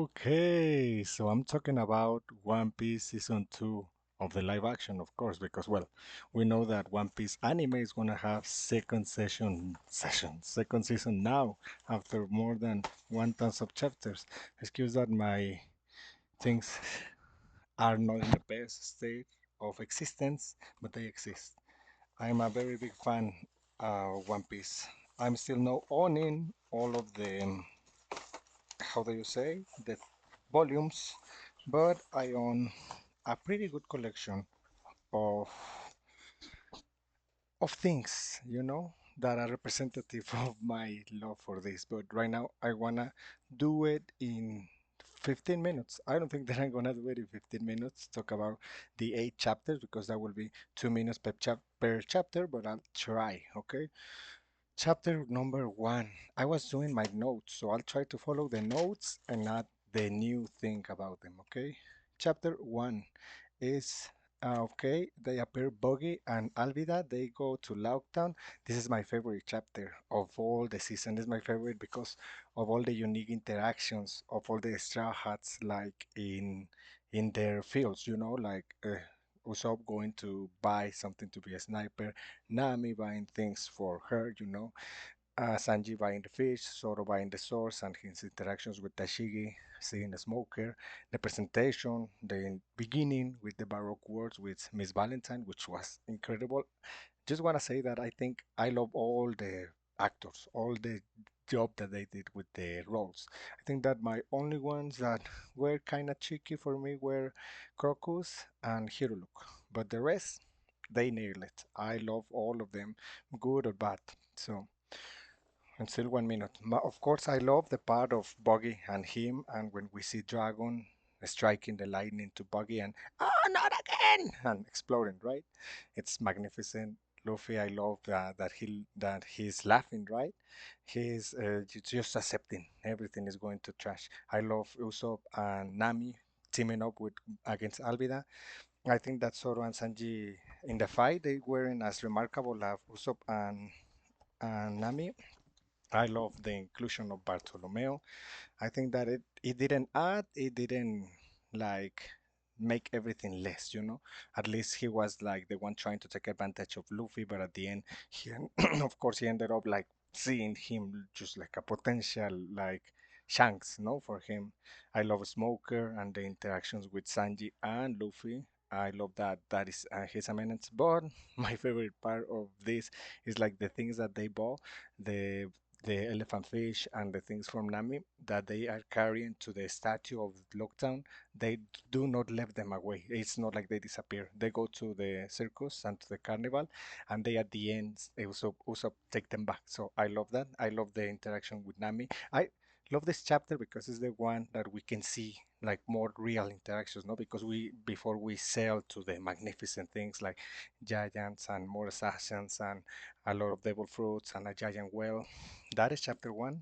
Okay, so I'm talking about One Piece Season 2 of the live action, of course, because, well, we know that One Piece anime is gonna have second season now, after more than 1,000 chapters. Excuse that my things are not in the best state of existence, but they exist. I'm a very big fan of One Piece. I'm still not owning all of the how do you say, the volumes, but I own a pretty good collection of things, that are representative of my love for this. But right now I wanna do it in 15 minutes. I don't think that I'm gonna do it in 15 minutes, talk about the 8 chapters, because that will be 2 minutes per chapter, but I'll try, okay? Chapter number 1. I was doing my notes, so I'll try to follow the notes and not the new thing about them, okay? Chapter 1 is okay. They appear Buggy and Alvida. They go to Lockdown. This is my favorite chapter of all the season. This is my favorite because of all the unique interactions of all the Straw Hats, like in their fields, like Usopp going to buy something to be a sniper, Nami buying things for her, Sanji buying the fish, Zoro buying the source, and his interactions with Tashigi, seeing the smoker, the presentation, the beginning with the Baroque words with Miss Valentine, which was incredible. Just want to say that I think I love all the actors, all the job that they did with the roles. I think that my only ones that were kind of tricky for me were Crocus and Hiruluk, but the rest, they nailed it. I love all of them, good or bad. So, and still 1 minute. Of course, I love the part of Buggy and him, and when we see Dragon striking the lightning to Buggy and not again, and exploding, right? It's magnificent. Luffy, I love that he's laughing, right? He's just accepting everything is going to trash. I love Usopp and Nami teaming up with against Alvida. I think that Zoro and Sanji in the fight they weren't as remarkable as Usopp and Nami. I love the inclusion of Bartolomeo. I think that it didn't add, it didn't like make everything less, At least he was like the one trying to take advantage of Luffy, but at the end, of course, he ended up like seeing him just like a potential like Shanks, no, for him. I love Smoker and the interactions with Sanji and Luffy. I love that is his amendments, but my favorite part of this is like the things that they bought, the the elephant fish and the things from Nami that they are carrying to the statue of Lockdown, they do not leave them away. It's not like they disappear. They go to the circus and to the carnival, and they at the end also take them back. So I love that. I love the interaction with Nami. I love this chapter because it's the one that we can see like more real interactions, no? Because we before we sail to the magnificent things like giants and more assassins and a lot of devil fruits and a giant whale. That is chapter 1.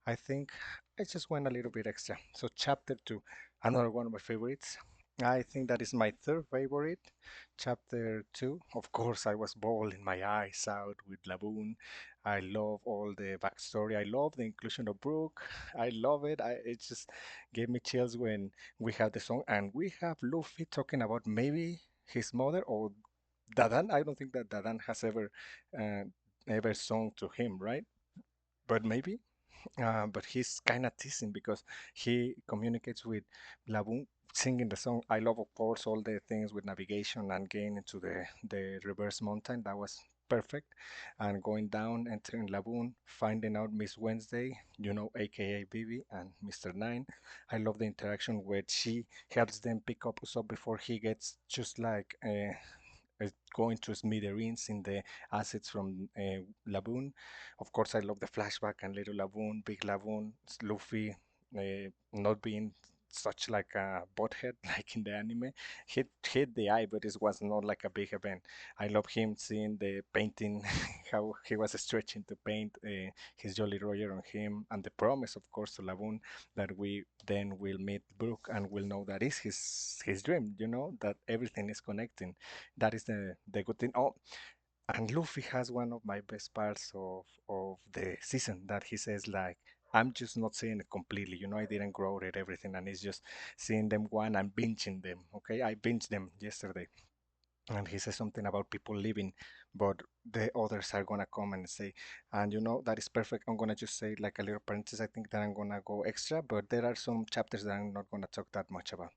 I think I just went a little bit extra. So chapter 2, another one of my favorites. I think that is my third favorite. Chapter 2, of course, I was bawling my eyes out with Laboon. I love all the backstory. I love the inclusion of Brooke. I love it. It just gave me chills when we have the song and we have Luffy talking about maybe his mother or Dadan. I don't think that Dadan has uh, ever sung to him, right? But maybe. But he's kind of teasing because he communicates with Laboon singing the song. I love, of course, all the things with navigation and getting into the reverse mountain. That was perfect. And going down, entering Laboon, finding out Miss Wednesday, aka Bibi and Mr. Nine. I love the interaction where she helps them pick up Usopp before he gets just like going to smithereens in the assets from Laboon. Of course, I love the flashback and little Laboon, big Laboon, Luffy, not being such like a butthead like in the anime. Hit the eye, but it was not like a big event. I love him seeing the painting, how he was stretching to paint his Jolly Roger on him, and the promise, of course, to Laboon that we then will meet Brook and will know that is his dream. That everything is connecting. That is the good thing. Oh, and Luffy has one of my best parts of the season that he says like I'm just not seeing it completely. I didn't grow it everything, and it's just seeing them one and binging them. Okay, I binged them yesterday, and he says something about people leaving, but the others are gonna come and say, and that is perfect. I'm gonna just say like a little parenthesis. I think that I'm gonna go extra, but there are some chapters that I'm not gonna talk that much about.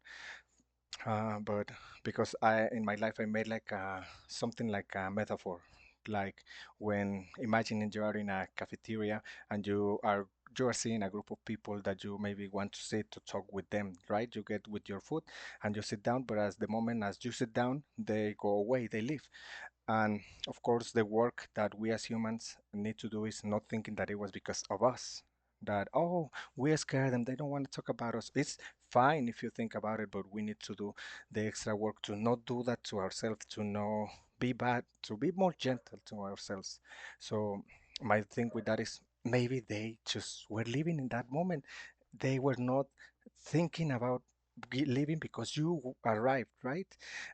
But because in my life I made like something like a metaphor, like when imagining you are in a cafeteria and you are seeing a group of people that you maybe want to sit to talk with them, right? You get with your food and you sit down, but as the moment as you sit down, they go away, they leave. And of course, the work that we as humans need to do is not thinking that it was because of us. That, oh, we scared them, they don't want to talk about us. It's fine if you think about it, but we need to do the extra work to not do that to ourselves, to not be bad, to be more gentle to ourselves. So, my thing with that is maybe they just were living in that moment. They were not thinking about leaving because you arrived, right?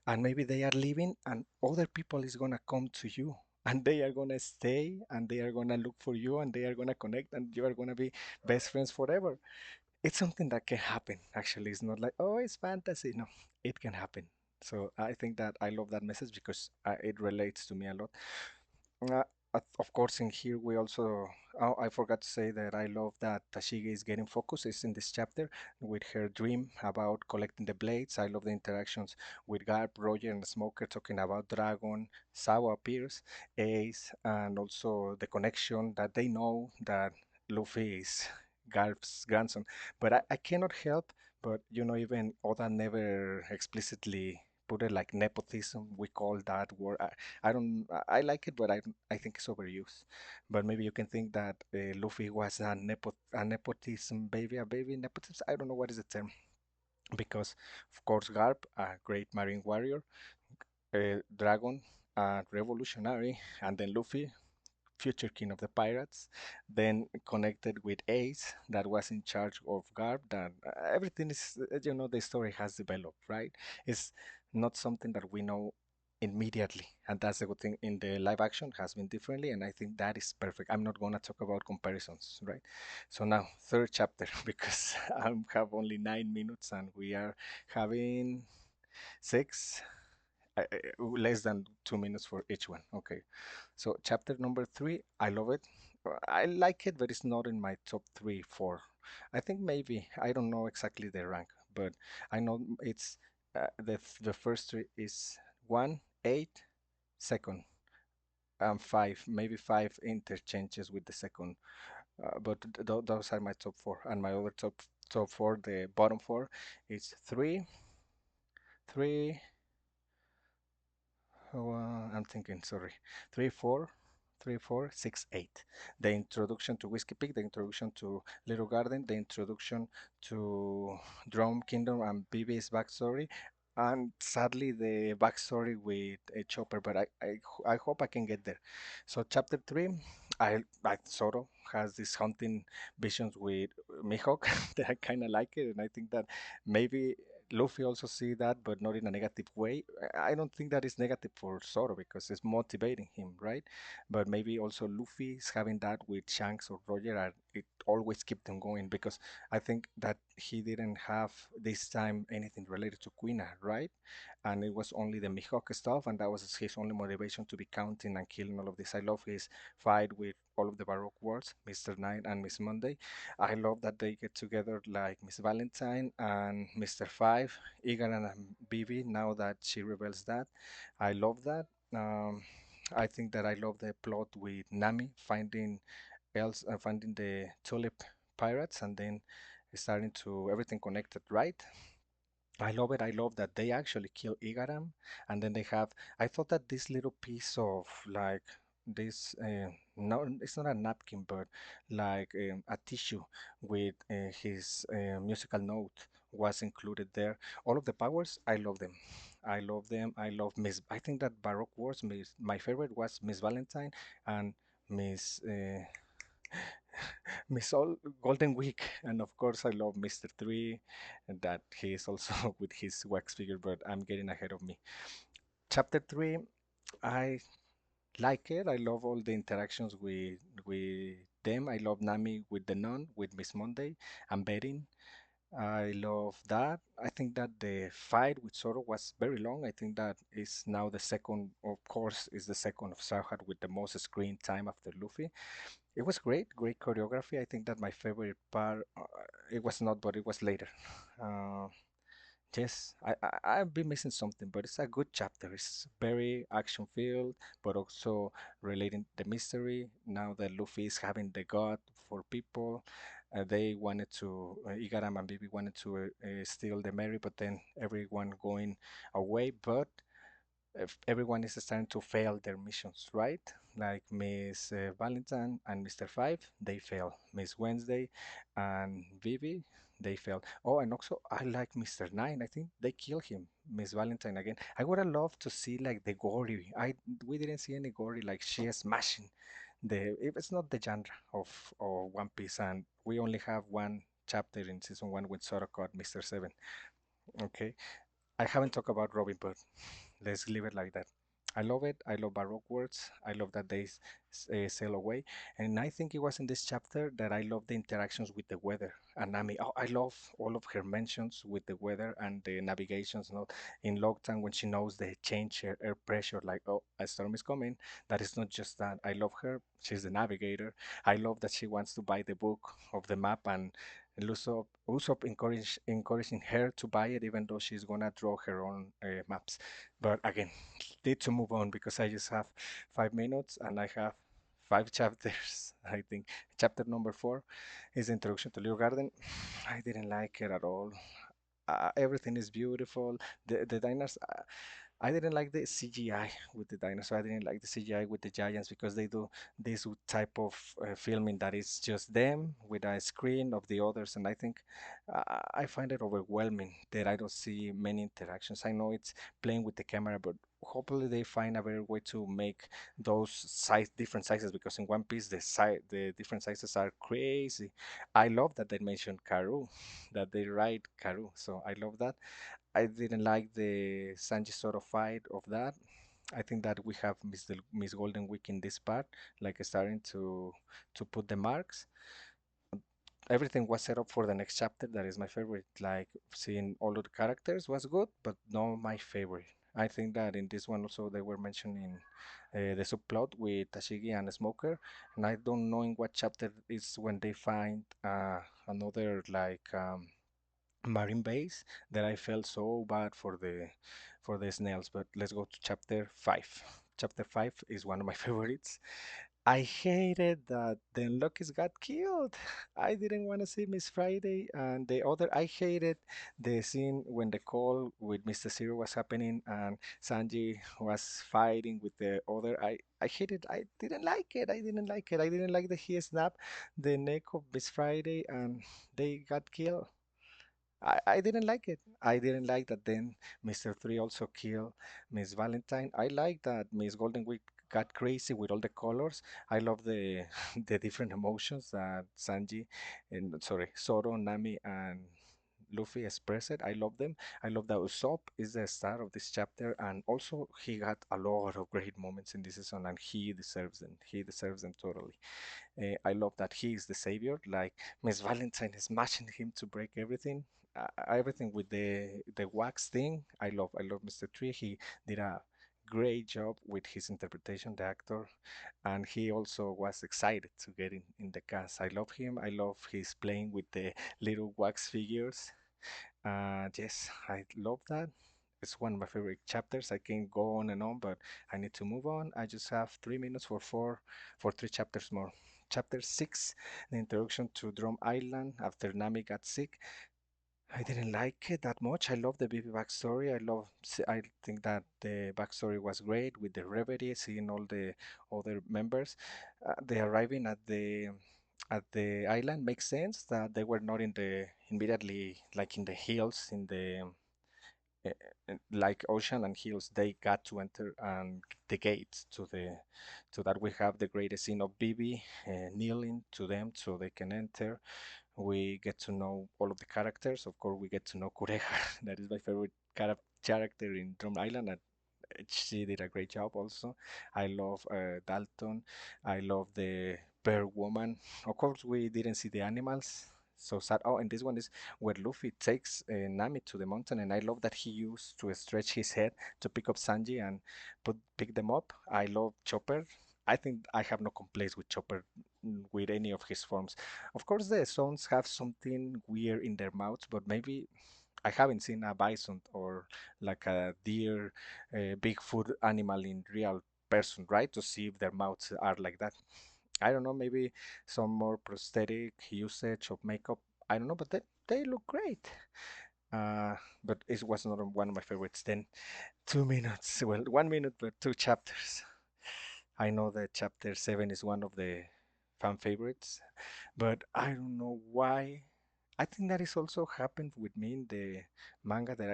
And maybe they are leaving and other people is gonna come to you and they are gonna stay and they are gonna look for you and they are gonna connect and you are gonna be best friends forever. It's something that can happen. Actually, it's not like, oh, it's fantasy. No, it can happen. So I think that I love that message because it relates to me a lot. uh, of course, in here we also. Oh, I forgot to say that I love that Tashigi is getting focus. Is in this chapter with her dream about collecting the blades. I love the interactions with Garp, Roger, and Smoker talking about Dragon. Sawa appears, Ace, and also the connection that they know that Luffy is Garp's grandson. But I cannot help. But even Oda never explicitly put it like nepotism. We call that word. I don't. I like it, but I think it's overused. But maybe you can think that Luffy was a nepotism baby, a baby nepotism. I don't know what is the term because, of course, Garp, a great marine warrior, Dragon, a revolutionary, and then Luffy, future king of the pirates, then connected with Ace that was in charge of Garb. That everything is, the story has developed, right? It's not something that we know immediately, and that's the good thing. In the live action has been differently, and I think that is perfect. I'm not gonna talk about comparisons, right? So now third chapter because I have only 9 minutes and we are having six. Less than 2 minutes for each one. Okay. So chapter number three, I love it. I like it, but it's not in my top three, four. I think maybe I don't know exactly the rank, but I know it's the first three is one, eight, second, and five, maybe five interchanges with the second. But those are my top four, and my other top four, the bottom four, is three, three. Oh, I'm thinking, sorry. 3, 4, 3, 4, 6, 8. The introduction to Whiskey Peak, the introduction to Little Garden, the introduction to Drum Kingdom and BB's backstory, and sadly the backstory with a Chopper, but I hope I can get there. So chapter 3, I Zoro has this hunting visions with Mihawk that I kind of like it, and I think that maybe Luffy also see that, but not in a negative way. I don't think that is negative for Zoro because it's motivating him, right? But maybe also Luffy is having that with Shanks or Roger, and it always keep them going because I think that he didn't have this time anything related to Quina, right? And it was only the Mihawk stuff, and that was his only motivation to be counting and killing all of this. I love his fight with all of the Baroque worlds, Mr. Knight and Miss Monday. I love that they get together like Miss Valentine and Mr. Five, Egan and Bibi, now that she reveals that. I love that. Um, I think that I love the plot with Nami finding the tulip pirates and then starting to everything connected, right? I love it. I love that they actually kill Igaram, and then they have. I thought that this little piece of like this, no, it's not a napkin, but like a tissue with his musical note was included there. All of the powers, I love them. I love them. I love Miss. I think that Baroque was my favorite was Miss Valentine and Miss. Miss Golden Week, and of course I love Mr. Three, and that he is also with his wax figure, but I'm getting ahead of me. Chapter three, I like it. I love all the interactions with them. I love Nami with the nun, with Miss Monday and betting. I love that. I think that the fight with Zoro was very long. I think that is now the second, of course, is the second of Straw Hat with the most screen time after Luffy. It was great, great choreography. I think that my favorite part, it was not, but it was later. Uh, Yes, I've been missing something, but it's a good chapter. It's very action filled, but also relating the mystery. Now that Luffy is having the god for people, they wanted to, Igaram and Bibi wanted to steal the Mary, but then everyone going away. But if everyone is starting to fail their missions, right? Like Miss Valentine and Mr. Five, they fail. Miss Wednesday and Vivi, they fail. Oh, and also I like Mr. Nine. I think they kill him. Miss Valentine again. I would have loved to see like the gory. I We didn't see any gory like she is smashing the. It's not the genre of One Piece, and we only have one chapter in season one with Sora called Mr. Seven. Okay, I haven't talked about Robin, but let's leave it like that. I love it. I love Baroque words. I love that they sail away. And I think it was in this chapter that I love the interactions with the weather. And Nami, oh, I love all of her mentions with the weather and the navigations. You know, in Logtown when she knows the change air pressure, like, oh, a storm is coming. That is not just that. I love her. She's the navigator. I love that she wants to buy the book of the map and Usopp encouraging her to buy it, even though she's gonna draw her own maps. But again, need to move on because I just have 5 minutes and I have five chapters. I think chapter number four is Introduction to Little Garden. I didn't like it at all. Everything is beautiful. The diners. I didn't like the CGI with the dinosaur. I didn't like the CGI with the giants because they do this type of filming that is just them with a screen of the others, and I think I find it overwhelming that I don't see many interactions. I know it's playing with the camera, but hopefully they find a better way to make those different sizes because in One Piece the different sizes are crazy. I love that they mentioned Karu, that they ride Karu, so I love that. I didn't like the Sanji sort of fight of that. I think that we have Miss Golden Week in this part, like starting to put the marks. Everything was set up for the next chapter. That is my favorite. Like seeing all of the characters was good, but not my favorite. I think that in this one also they were mentioning the subplot with Tashigi and Smoker, and I don't know in what chapter is when they find another like marine base that I felt so bad for the snails. But let's go to chapter five. Chapter five is one of my favorites. I hated that the Unlockies got killed. I didn't want to see Miss Friday and the other. I hated the scene when the call with Mr. Zero was happening and Sanji was fighting with the other. I hated. I didn't like it. I didn't like it. I didn't like that he snapped the neck of Miss Friday and they got killed. I didn't like it. I didn't like that then Mr. Three also killed Miss Valentine. I like that Miss Golden Week got crazy with all the colors. I love the the different emotions that Sanji and sorry, Zoro, Nami and Luffy express it. I love them. I love that Usopp is the star of this chapter and also he got a lot of great moments in this season and he deserves them. He deserves them totally. I love that he is the savior. Like Miss Valentine is smashing him to break everything. Everything with the wax thing. I love Mr. Tree. He did a great job with his interpretation, the actor, and he also was excited to get in the cast. I love him. I love his playing with the little wax figures. Yes, I love that. It's one of my favorite chapters. I can go on and on, but I need to move on. I just have 3 minutes for three chapters more. Chapter six, the introduction to Drum Island after Nami got sick. I didn't like it that much. I love the baby backstory. I think that the backstory was great with the reverie, seeing all the other members. They arriving at the island makes sense that they were not in the immediately like in the hills in the like ocean and hills. They got to enter and the gates to that we have the greatest scene of Bibi kneeling to them so they can enter. We get to know all of the characters. Of course, we get to know Kureha. That is my favorite character in Drum Island. And she did a great job also. I love Dalton. I love the bear woman. Of course, we didn't see the animals. So sad. Oh, and this one is where Luffy takes Nami to the mountain, and I love that he used to stretch his head to pick up Sanji and pick them up. I love Chopper. I think I have no complaints with Chopper, with any of his forms. Of course, the sons have something weird in their mouths, but maybe I haven't seen a bison or like a deer, big food animal in real person, right? To see if their mouths are like that. I don't know, maybe some more prosthetic usage of makeup. I don't know, but they look great. Uh, but it was not one of my favorites. Then 2 minutes, well, 1 minute, but two chapters. I know that chapter 7 is one of the fan favorites, but I don't know why. I think that is also happened with me in the manga that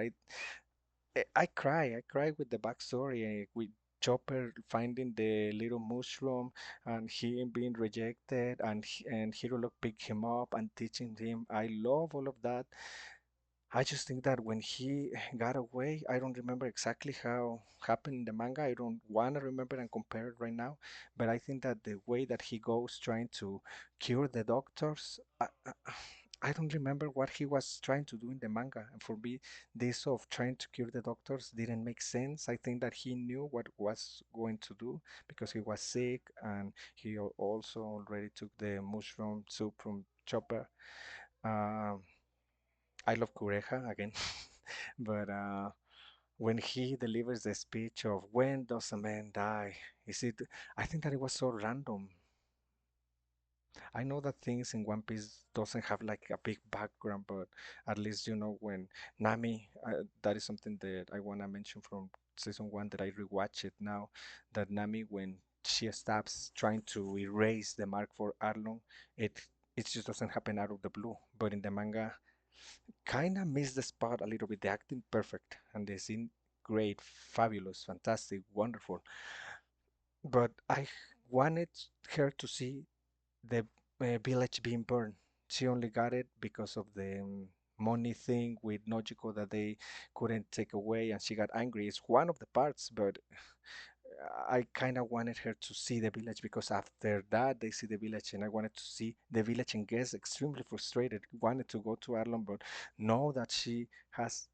I cry with the backstory, with Chopper finding the little mushroom and him being rejected, and Hero Lock pick him up and teaching him. I love all of that. I just think that when he got away, I don't remember exactly how happened in the manga. I don't want to remember and compare it right now, but I think that the way that he goes trying to cure the doctors, I don't remember what he was trying to do in the manga. And for me, this of trying to cure the doctors didn't make sense. I think that he knew what was going to do because he was sick, and he also already took the mushroom soup from Chopper. Um, I love Cureja again, but when he delivers the speech of when does a man die, is it? I think that it was so random. I know that things in One Piece doesn't have like a big background, but at least when Nami, that is something that I wanna mention from season one that I rewatch it now. That Nami, when she stops trying to erase the mark for Arlong, it it just doesn't happen out of the blue. But in the manga, kind of missed the spot a little bit. The acting perfect and the scene great, fabulous, fantastic, wonderful. But I wanted her to see the village being burned. She only got it because of the money thing with Nojiko that they couldn't take away, and she got angry. It's one of the parts, but I kind of wanted her to see the village because after that they see the village, and I wanted to see the village and guess extremely frustrated, wanted to go to Arlon, but know that she has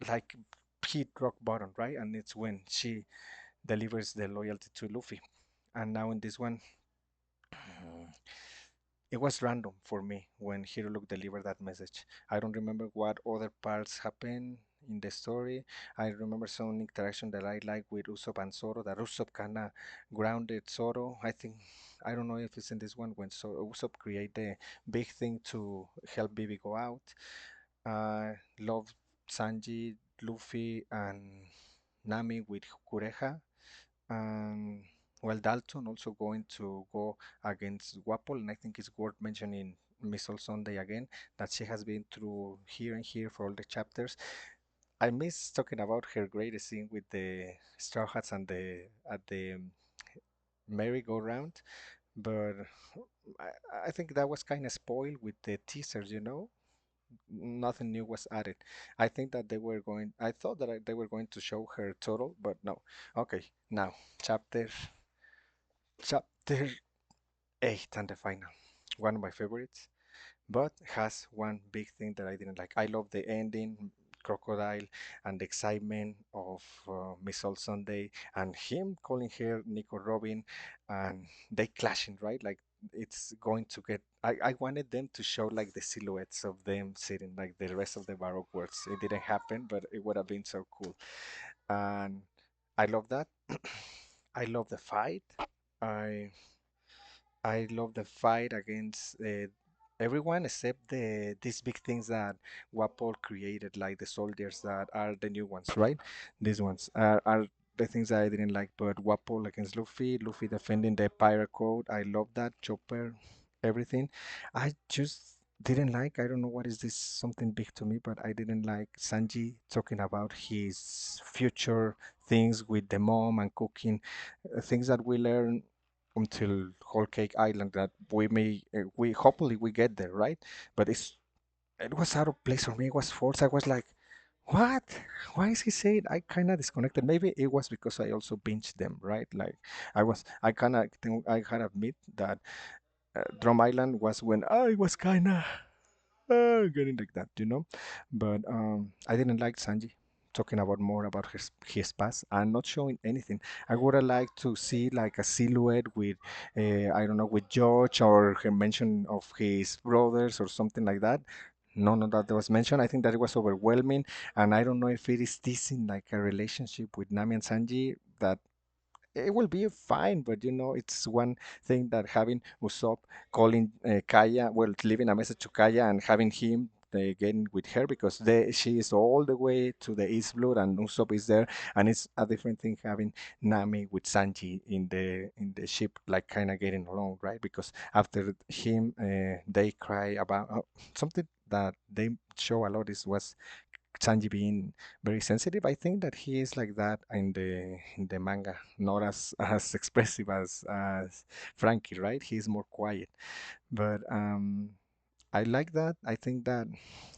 like hit rock bottom, right? And it's when she delivers the loyalty to Luffy. And now in this one, it was random for me when Hero Look delivered that message. I don't remember what other parts happened in the story. I remember some interaction that I like with Usopp and Zoro, that Usopp kinda grounded Zoro. I don't know if it's in this one when Usopp create the big thing to help Bibi go out. Love Sanji, Luffy, and Nami with Kureha. Um, well, Dalton also going to go against Wapol, and I think it's worth mentioning Miss All Sunday again, that she has been through here and here for all the chapters. I miss talking about her greatest scene with the Straw Hats and the at the merry-go-round, but I think that was kind of spoiled with the teasers. Nothing new was added. I think that I thought that they were going to show her total, but no. Okay, now chapter chapter 8 and the final. One of my favorites, but has one big thing that I didn't like. I love the ending, Crocodile, and the excitement of Miss All Sunday and him calling her Nico Robin, and they clashing, right? Like it's going to get. I wanted them to show like the silhouettes of them sitting like the rest of the Baroque works. It didn't happen, but it would have been so cool. And I love that. I love the fight. I I love the fight against everyone except these big things that Wapol created, like the soldiers that are the new ones, right? These ones are the things that I didn't like. But Wapol against Luffy, Luffy defending the pirate code, I love that. Chopper, everything. I just didn't like. I don't know what is this something big to me, but I didn't like Sanji talking about his future things with the mom and cooking, things that we learn until Whole Cake Island, that we hopefully we get there, right? But it was out of place for me. It was forced. I was like, What? Why is he saying I kind of disconnected? Maybe it was because I also binged them, right? Like I kind of think I gotta admit that Drum Island was when I was kind of getting like that, you know. But I didn't like Sanji talking about more about his past and not showing anything. I would have liked to see like a silhouette with, I don't know, with George or her mention of his brothers or something like that. None of that was mentioned. I think that it was overwhelming, and I don't know if it is teasing like a relationship with Nami and Sanji that it will be fine, but you know, it's one thing that having Usopp calling Kaya, well, leaving a message to Kaya and having him getting with her because she is all the way to the East Blue and Usopp is there, and it's a different thing having Nami with Sanji in the ship, like kind of getting along, right? Because after him, they cry about something that they show a lot is was Sanji being very sensitive. I think that he is like that in the manga, not as expressive as Frankie, right? He's more quiet. But I like that. I think that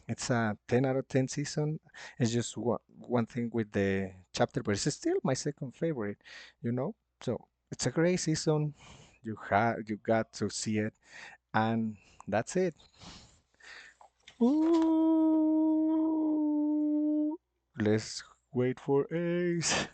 it's a 10 out of 10 season. It's just one thing with the chapter, but it's still my second favorite, you know? So it's a great season. You got to see it, and that's it. Ooh, let's wait for Ace.